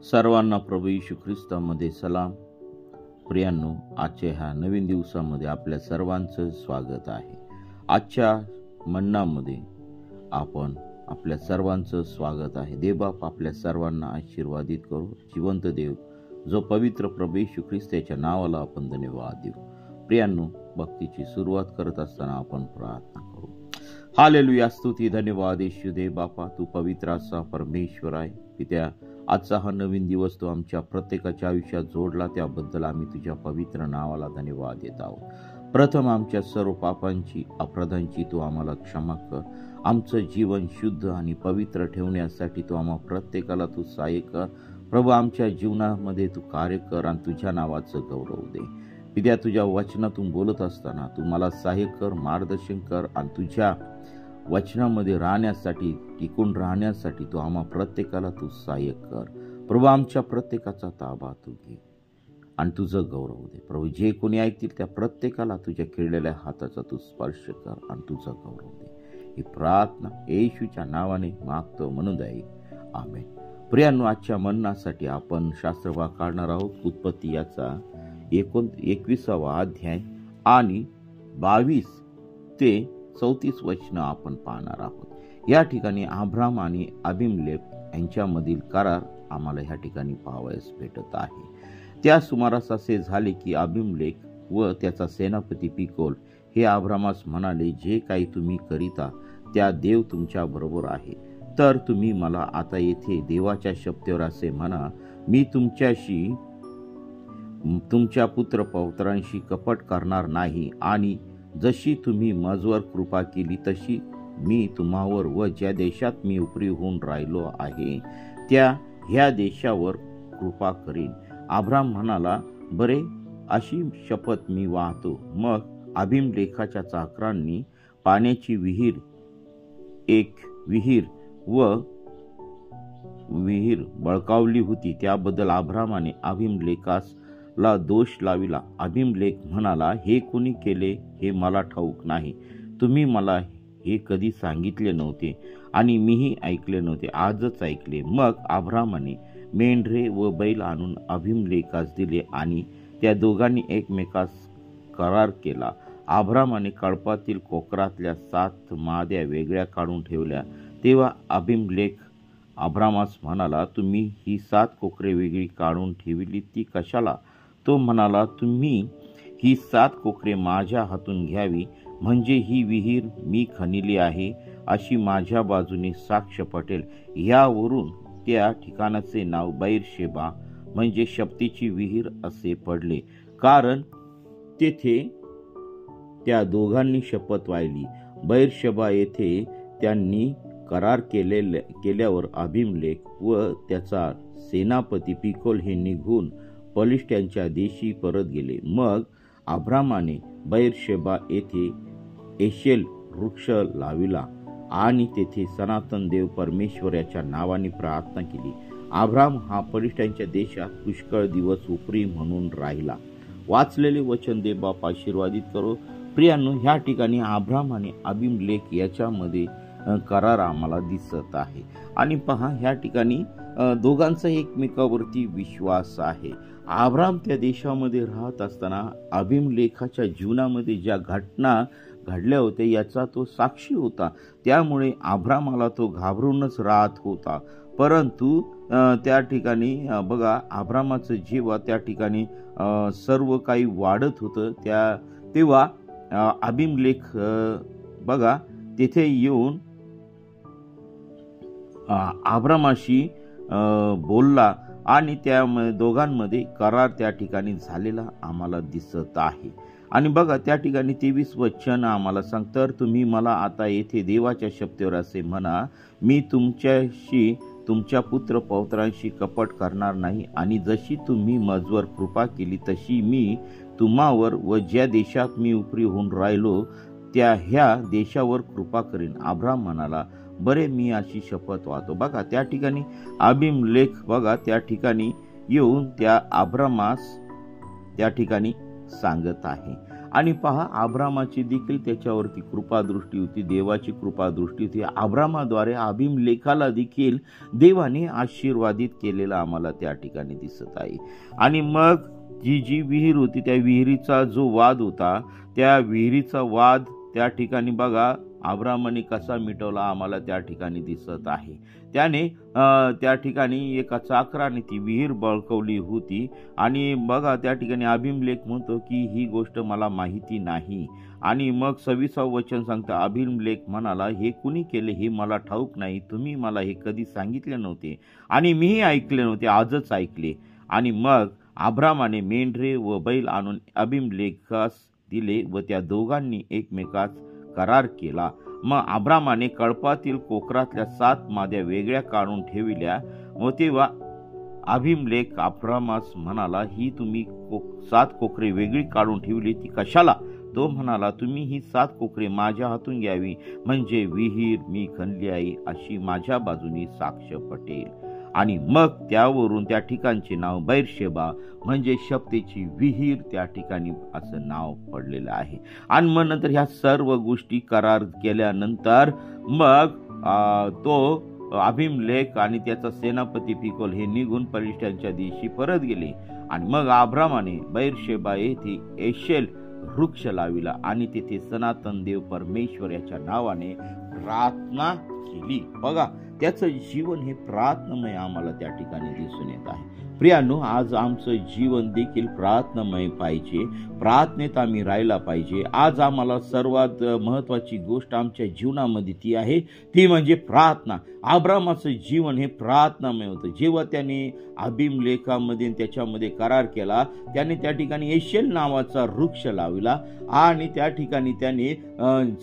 सर्वांना प्रभू येशू ख्रिस्तामध्ये सलाम. प्रियांनो, आजच्या ह्या नवीन दिवसामध्ये आपल्या सर्वांचं स्वागत आहे. आजच्या मन्नामध्ये आपण आपल्या सर्वांचं स्वागत आहे. देवबाप आपल्या सर्वांना आशीर्वादित करो. जिवंत देव जो पवित्र प्रभू येशू ख्रिस्ताच्या नावाला आपण धन्यवाद देऊ. प्रियांनो, भक्तीची सुरुवात करत असताना आपण प्रार्थना करू. हालेलुया, स्तुती धन्यवाद येशू देव बापा, तू पवित्र असा परमेश्वर आहे. पित्या, आजचा हा नवीन दिवस तू आमच्या प्रत्येकाच्या आयुष्यात जोडला, त्याबद्दल आम्ही तुझ्या पवित्र नावाला धन्यवाद देत आहोत. प्रथम आमच्या सर्व पापांची अपराधांची तू आम्हाला क्षमा कर. आमचं जीवन शुद्ध आणि पवित्र ठेवण्यासाठी तू आम्हा प्रत्येकाला तू सहाय्य कर. प्रभू, आमच्या जीवनामध्ये तू कार्य कर आणि तुझ्या नावाचं गौरव दे. पित्या, तुझ्या वचनातून बोलत असताना तू मला सहाय्य कर, मार्गदर्शन कर आणि तुझ्या वचनामध्ये राहण्यासाठी, टिकून राहण्यासाठी तू आम्हा प्रत्येकाला तू सहाय्य कर. प्रभू, आमच्या प्रत्येकाचा ताबा तू घे आणि तुझं गौरव दे. प्रभू, जे कोणी ऐकतील त्या प्रत्येकाला तुझ्या खेळलेल्या हाताचा तू स्पर्श कर आणि तुझं गौरव दे. ही प्रार्थना येशूच्या नावाने मागतो म्हणून दे, आमेन. प्रियांनो, आजच्या मन्नासाठी आपण शास्त्रभाग काढणार आहोत. उत्पत्ती याचा 21वा अध्याय आणि 22 ते 34 वचन आपण पाहणार आहोत. या ठिकाणी अब्राम आणि अबीमेलेक यांच्यामधील करार आम्हाला ह्या ठिकाणी पाहावयास भेटत आहे. त्या सुमारास असे झाले की अबीमेलेक व त्याचा सेनापती पिकोल हे अब्रामास म्हणाले, जे काही तुम्ही करिता त्या देव तुमच्या बरोबर आहे. तर तुम्ही मला आता येथे देवाच्या शपथेवर असे म्हणा, मी तुमच्याशी तुमच्या पुत्र पौत्रांशी कपट करणार नाही आणि जशी तुम्ही माझवर कृपा केली तशी मी तुम्हावर व ज्या देशात मी उपरी होऊन राहिलो आहे ह्या देशावर कृपा करीन. अब्राम म्हणाला, बरे, अशी शपथ मी वाहतो. मग अबीमेलेकाच्या चाकरांनी पाण्याची एक विहीर बळकावली होती. त्याबद्दल अब्रामाने अबीमेलेकास ला दोष लाविला. अबीमेलेक म्हणाला, हे कोणी केले हे मला ठाऊक नाही. तुम्ही मला हे कधी सांगितले नव्हते आणि मीही ऐकले नव्हते, आजच ऐकले. मग अब्रामाने मेंढरे व बैल आणून अबीमेलेकास दिले आणि त्या दोघांनी एकमेकास करार केला. अब्रामाने कळपातील कोकरातल्या 7 माद्या वेगळ्या काढून ठेवल्या. तेव्हा अबीमेलेक अब्रामास म्हणाला, तुम्ही ही 7 कोकरे वेगळी काढून ठेवली ती कशाला? तो म्हणाला, तुम्ही ही 7 कोकरे माझ्या हातून घ्यावी, म्हणजे ही विहीर मी खणली आहे अशी माझ्या बाजूने साक्ष पटेल. यावरून त्या ठिकाणाचे नाव बैरशेबा म्हणजे शपथेची विहीर असे पडले, कारण तेथे त्या दोघांनी शपथ वाहिली. बैरशेबा येथे त्यांनी करार केल्यावर अबीमेलेक व त्याचा सेनापती पिकोल हे निघून पलिश्त्यांच्या देशी परत गेले. मग अब्रामाने बैरशेबा येथे एशेल वृक्ष लाविला आणि तेथे सनातन देव परमेश्वराच्या नावाने प्रार्थना केली. अब्राम हा पलिश्त्यांच्या देशात पुष्कळ दिवस उपरी म्हणून राहिला. वाचलेले वचन देव बाप आशीर्वादित करो. प्रियांनो, ह्या ठिकाणी अब्राम आणि अबीमेलेक याच्यामध्ये करार आम्हाला दिसत आहे. आणि पहा, ह्या ठिकाणी दोघांचा एकमेकावरती विश्वास आहे. अब्राम त्या देशामध्ये राहत असताना अबीमेलेकाच्या जीवनामध्ये ज्या घटना घडल्या होत्या याचा तो साक्षी होता. त्यामुळे अब्रामाला तो घाबरूनच राहत होता. परंतु त्या ठिकाणी बघा, अब्रामाचं जेव्हा त्या ठिकाणी सर्व काही वाढत होतं तेव्हा अबीमेलेक बघा तेथे येऊन अब्रामाशी बोलला आणि त्या दोघांमध्ये करार त्या ठिकाणी झालेला आम्हाला दिसत आहे. आणि बघा, त्या ठिकाणी 23 वचन आम्हाला सांगतं, तर तुम्ही मला आता येथे देवाच्या शपथेवर असे म्हणा, मी तुमच्याशी तुमच्या पुत्र पौत्रांशी कपट करणार नाही आणि जशी तुम्ही माझवर कृपा केली तशी मी तुम्हावर व ज्या देशात मी उपरी होऊन राहिलो ह्या देशावर कृपा करीन. अब्राम म्हणाला, बरे, मी अशी शपथ वाहतो. बघा, त्या ठिकाणी अबीमेलेक बघा त्या ठिकाणी येऊन त्या अब्रामास त्या ठिकाणी सांगत आहे. आणि पहा, अब्रामाची देखील त्याच्यावरती कृपादृष्टी होती, देवाची कृपादृष्टी होती. अब्रामाद्वारे अभिमलेखाला देखील देवाने आशीर्वादित केलेला आम्हाला त्या ठिकाणी दिसत आहे. आणि मग जी विहीर होती, त्या विहिरीचा जो वाद होता, त्या विहिरीचा वाद त्या ठिकाणी बघा अब्रामाने कसा मिटवला आम्हाला त्या ठिकाणी दिसत आहे. त्याने त्या ठिकाणी एका चाकराने ती विहीर बळकवली होती. आणि बघा त्या ठिकाणी अभिमलेख म्हणतो की ही गोष्ट मला माहिती नाही. आणि मग 26 वचन सांगतं, अभिमलेख म्हणाला, हे कुणी केले हे मला ठाऊक नाही, तुम्ही मला हे कधी सांगितले नव्हते आणि मीही ऐकले नव्हते, आजच ऐकले. आणि मग अब्रामाने मेंढरे व बैल आणून अभिमलेखास दिले व त्या दोघांनी एकमेकास करार केला. मग अब्रामाने कळपातील कोकरातल्या 7 माद्या वेगळ्या काढून ठेविल्या व तेव्हा अभिमलेख अब्रामास म्हणाला, ही तुम्ही 7 कोकरे वेगळी काढून ठेवली ती कशाला? तो म्हणाला, तुम्ही ही 7 कोकरे माझ्या हातून घ्यावी, म्हणजे विहीर मी खणली आहे अशी माझ्या बाजूनी साक्ष पटेल. आणि मग त्यावरून त्या ठिकाणचे नाव बैरशेबा म्हणजे शब्देची विहीर त्या ठिकाणी असं नाव पडलेलं आहे. आणि मग नंतर ह्या सर्व गोष्टी करार केल्यानंतर मग तो अभिमलेख आणि त्याचा सेनापती फिकोल हे निघून पलिष्ठ्यांच्या दिवशी परत गेले. आणि मग अब्रामाने बैरशेबा येथे एशेल वृक्ष लाविला आणि तेथे सनातन देव परमेश्वर याच्या नावाने प्रार्थना केली. बघा, त्याचं जीवन हे प्रार्थनामय आम्हाला त्या ठिकाणी दिसून येत आहे. प्रियानो, आज आमचं जीवन देखील प्रार्थनामय पाहिजे, प्रार्थनेत आम्ही राहायला पाहिजे. आज आम्हाला सर्वात महत्वाची गोष्ट आमच्या जीवनामध्ये ती आहे, ती म्हणजे प्रार्थना. अब्रामाचं जीवन हे प्रार्थनामय होतं. जेव्हा त्याने अभिमलेखामध्ये त्याच्यामध्ये करार केला, त्याने त्या ठिकाणी एशेल नावाचा वृक्ष लावला आणि त्या ठिकाणी त्याने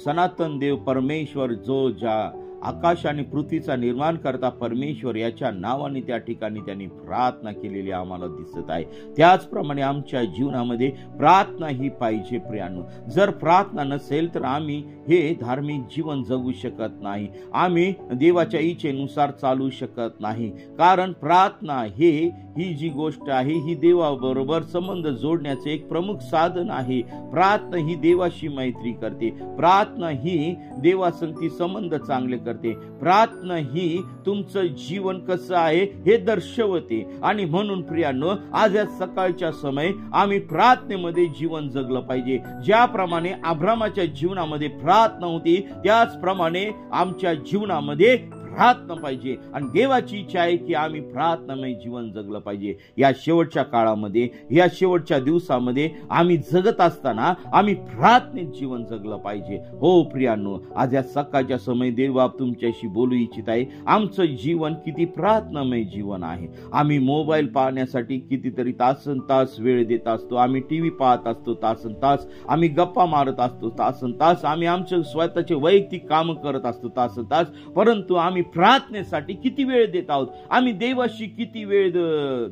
सनातन देव परमेश्वर जो ज्या आकाश आणि पृथ्वीचा निर्माण करता परमेश्वर याच्या नावाने त्या ठिकाणी त्यांनी प्रार्थना केलेली आम्हाला दिसत आहे. त्याचप्रमाणे आमच्या जीवनामध्ये प्रार्थना ही पाहिजे. प्रियानो, जर प्रार्थना नसेल तर आम्ही हे धार्मिक जीवन जगू शकत नाही, आम्ही देवाच्या इच्छेनुसार चालू शकत नाही. कारण प्रार्थना ही जी गोष्ट आहे ही देवाबरोबर संबंध जोडण्याचे एक प्रमुख साधन आहे. प्रार्थना ही देवाशी मैत्री करते, प्रार्थना ही देवासंगती संबंध चांगले करते, प्रार्थना ही तुमचं जीवन कसं आहे हे दर्शवते. आणि म्हणून प्रियांनो, आज या सकाळच्या समय आम्ही प्रार्थनेमध्ये जीवन जगलं पाहिजे. ज्याप्रमाणे अब्रामाच्या जीवनामध्ये प्रार्थना होती, त्याचप्रमाणे आमच्या जीवनामध्ये प्रार्थना पाहिजे. आणि देवाची इच्छा आहे की आम्ही प्रार्थनामय जीवन जगलं पाहिजे. या शेवटच्या काळामध्ये, या शेवटच्या दिवसामध्ये आम्ही जगत असताना आम्ही प्रार्थनेत जीवन जगलं पाहिजे. हो प्रियांनो, आज या सकाळच्या समय देव तुमच्याशी बोलू इच्छित आहे. आमचं जीवन किती प्रार्थनामय जीवन आहे. आम्ही मोबाईल पाहण्यासाठी कितीतरी तासन तास वेळ देत असतो, आम्ही टीव्ही पाहत असतो तासन तास, आम्ही गप्पा मारत असतो तासन तास, आम्ही आमचे स्वतःचे वैयक्तिक काम करत असतो तासन तास, परंतु आम्ही प्रार्थनेसाठी किती वेळ देत आहोत, आम्ही देवाशी किती वेळ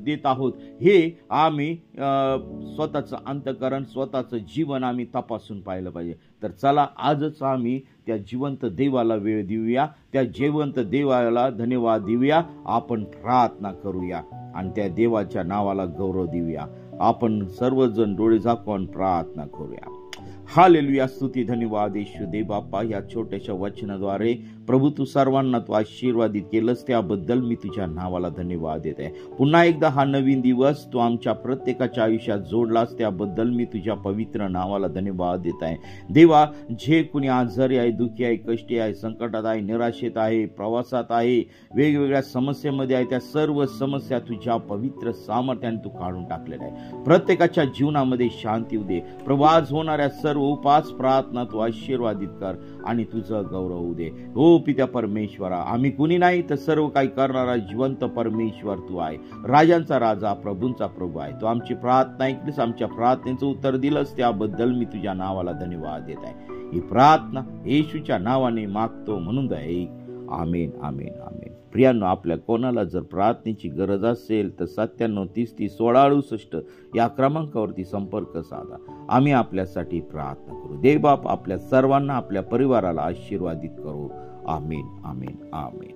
देत आहोत, हे आम्ही स्वतःचं अंतःकरण, स्वतःचं जीवन आम्ही तपासून पाहिलं पाहिजे. तर चला, आजच आम्ही त्या जिवंत देवाला वेळ देऊया, त्या जिवंत देवाला धन्यवाद देऊया, आपण प्रार्थना करूया आणि त्या देवाच्या नावाला गौरव देऊया. आपण सर्वजण डोळे झाकून प्रार्थना करूया. हालेलुया, स्तुती धन्यवाद येशू देव बाप्पा. या छोट्याशा वचनाद्वारे प्रभू तू सर्वांना तू आशीर्वादित केलंस, त्याबद्दल मी तुझ्या नावाला धन्यवाद देत आहे. पुन्हा एकदा हा नवीन दिवस तू आमच्या प्रत्येकाच्या आयुष्यात जोडलास, त्याबद्दल मी तुझ्या पवित्र नावाला धन्यवाद देत आहे. देवा, जे कुणी आजारी आहे, दुःखी आहे, कष्टी आहे, संकटात आहे, निराशेत आहे, प्रवासात आहे, वेगवेगळ्या समस्येमध्ये आहे, त्या सर्व समस्या तुझ्या पवित्र सामर्थ्याने तू काढून टाकलेल्या आहे. प्रत्येकाच्या जीवनामध्ये शांती दे प्रभू. आज होणाऱ्या सर्व उपास प्रार्थना तू आशीर्वादित कर आणि तुझं गौरव दे. हो पित्या परमेश्वरा, आम्ही कुणी नाही तर सर्व काही करणारा जिवंत परमेश्वर तू आहे. राजांचा राजा, प्रभूंचा प्रभू आहे. तू आमची प्रार्थना ऐकलीस, आमच्या प्रार्थनेचं उत्तर दिलंस, त्याबद्दल मी तुझ्या नावाला धन्यवाद देत आहे. ही प्रार्थना येशूच्या नावाने मागतो म्हणून ऐक. आमेन, आमेन, आमेन. प्रियांनो, आपल्या कोणाला जर प्रार्थनेची गरज असेल तर 97 30 30 1668 या क्रमांकावरती संपर्क साधा. आम्ही आपल्यासाठी प्रार्थना करू. देव बाप आपल्या सर्वांना, आपल्या परिवाराला आशीर्वादित करू. आमेन, आमेन, आमेन.